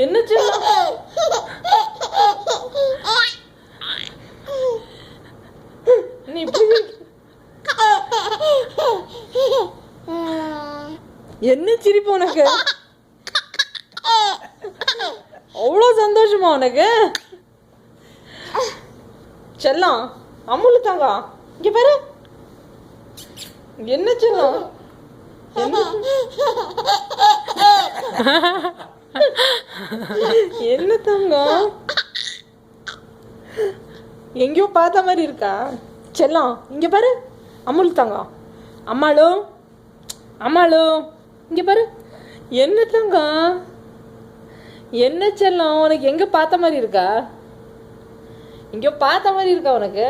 என்ன செல்லம் நீ இப்படி என்ன சிரிப்பு உனக்கு? அவ்வளோ சந்தோஷமா உனக்கு? செல்லம் அம்முலு தாங்க இங்க பாரு. என்ன செல்லம் என்ன தங்கம் எங்கேயோ பார்த்த மாதிரி இருக்கா? செல்லம் இங்க பாரு. அம்முலு தாங்க அம்மாளு அம்மாளு இங்க பாரு. என்ன தங்கம் என்ன செல்லம் உனக்கு எங்க பார்த்த மாதிரி இருக்கா? எங்கேயோ பார்த்த மாதிரி இருக்கா உனக்கு?